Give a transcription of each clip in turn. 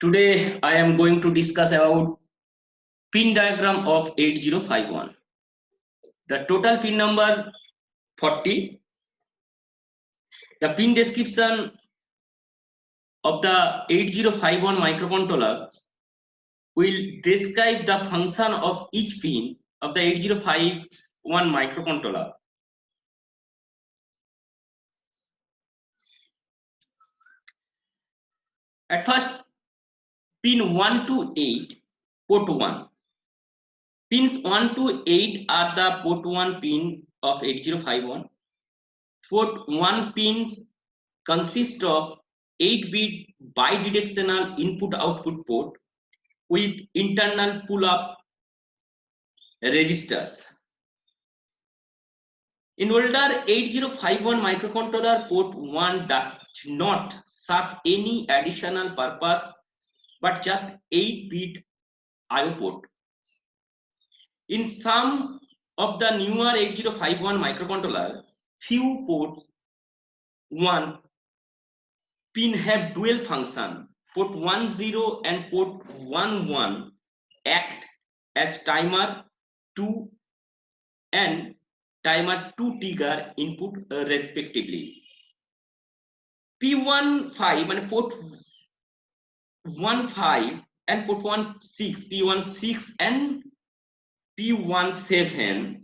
Today I am going to discuss about pin diagram of 8051. The total pin number 40. The pin description of the 8051 microcontroller will describe the function of each pin of the 8051 microcontroller. At first, pin 1 to 8, port 1. Pins 1 to 8 are the port 1 pin of 8051. Port 1 pins consist of 8-bit bidirectional input-output port with internal pull-up registers. In older 8051 microcontroller, port 1 does not serve any additional purpose but just 8-bit IO port. In some of the newer 8051 microcontroller, few ports 1 pin have dual function. Port 10 and port 11 act as timer 2 and timer 2 trigger input respectively. P15 and port 15 and port 16, P16 and P17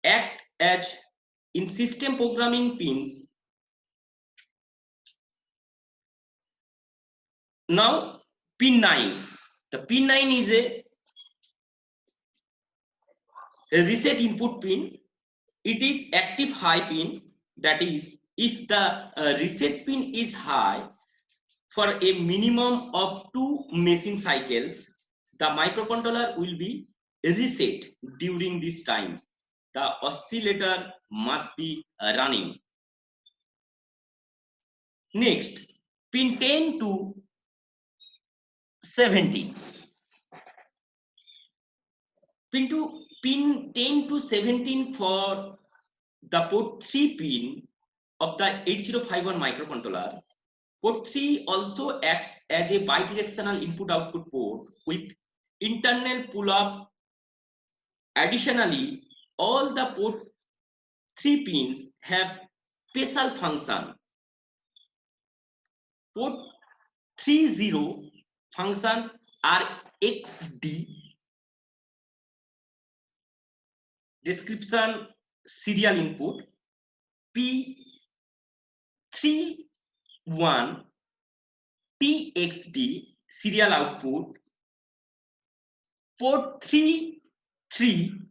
act as in system programming pins. Now pin 9. The pin 9 is a reset input pin. It is active high pin, that is, if the reset pin is high for a minimum of 2 machine cycles, the microcontroller will be reset during this time. The oscillator must be running. Next, pin 10 to 17. Pin 10 to 17 for the port 3 pin of the 8051 microcontroller. Port 3 also acts as a bidirectional input-output port with internal pull-up. Additionally, all the port 3 pins have special function. Port 30 function are XD description serial input, P31 TXD serial output, port 33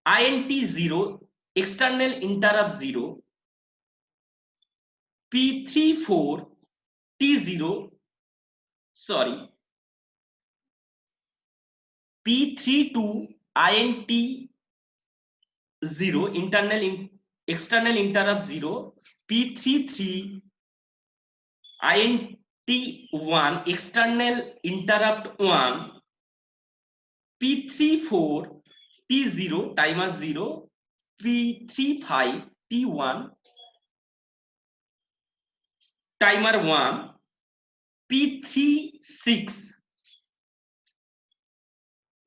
INT0 external interrupt 0, P34 T0 P32 INT0 external interrupt 0, P33 INT1 external interrupt 1, P34 T0 timer 0, P35 T1 timer 1, P36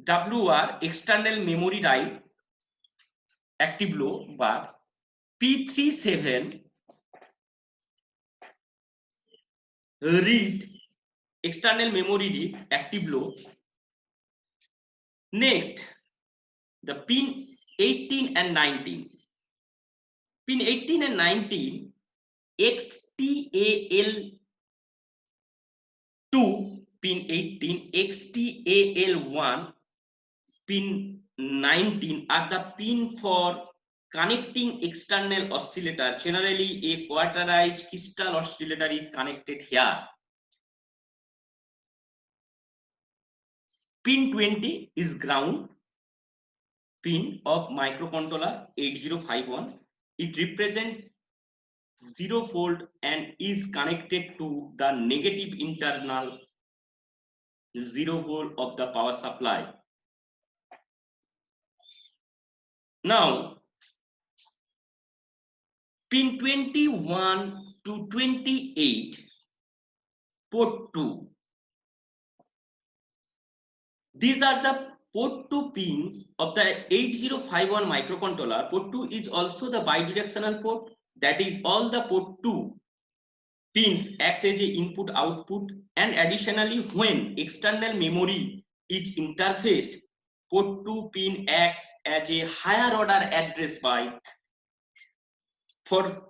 WR external memory write active low bar, P37 read external memory read active low. Next, the pin 18 and 19. Pin 18 and 19 XTAL2 pin 18, XTAL1 pin 19 are the pin for connecting external oscillator. Generally, a quaterized crystal oscillator is connected here. Pin 20 is ground pin of microcontroller 8051. It represents 0 volt and is connected to the negative internal 0 volt of the power supply. Now, pin 21 to 28 port 2. These are the port 2 pins of the 8051 microcontroller. Port 2 is also the bidirectional port. That is, all the port 2 pins act as a input output, and additionally when external memory is interfaced, port 2 pin acts as a higher order address byte. For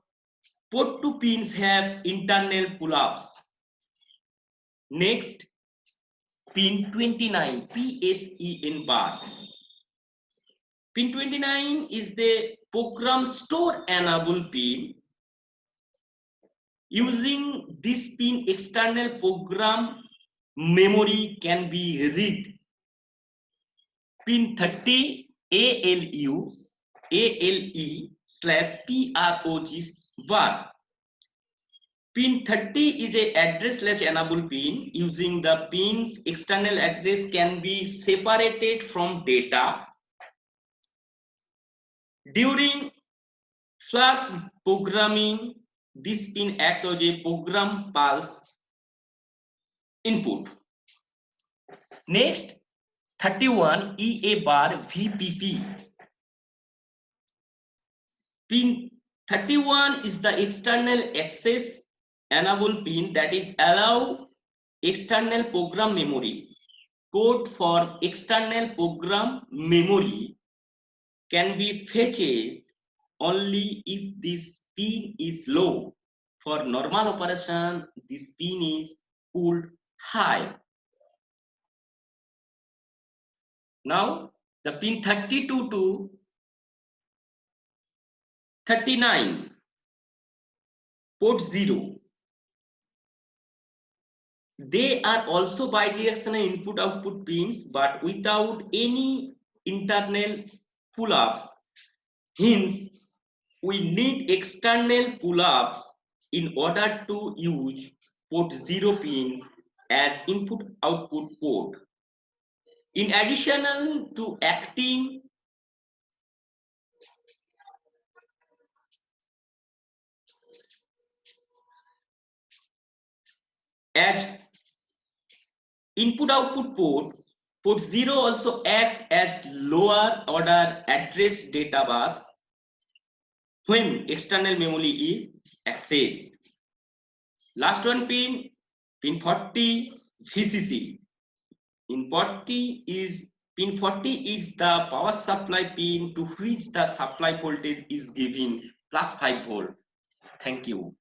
port 2 pins have internal pull-ups. Next, pin 29, PSEN bar. Pin 29 is the program store enable pin. Using this pin, external program memory can be read. Pin 30, ALE/PROG var. Pin 30 is a address/enable pin. Using the pin's external address can be separated from data. During flash programming, this pin acts as a program pulse input. Next, 31 EA bar VPP. Pin 31 is the external access enable pin, that is allow external program memory. Code for external program memory can be fetched only if this pin is low. For normal operation, this pin is pulled high. Now the pin 32 to 39, port 0. They are also bidirectional input output pins, but without any internal pull-ups. Hence, we need external pull-ups in order to use port 0 pins as input output port. In addition to acting as input output port, port 0 also act as lower order address data bus when external memory is accessed. Last one pin 40 VCC. Pin 40 is the power supply pin to which the supply voltage is given +5 volt. Thank you.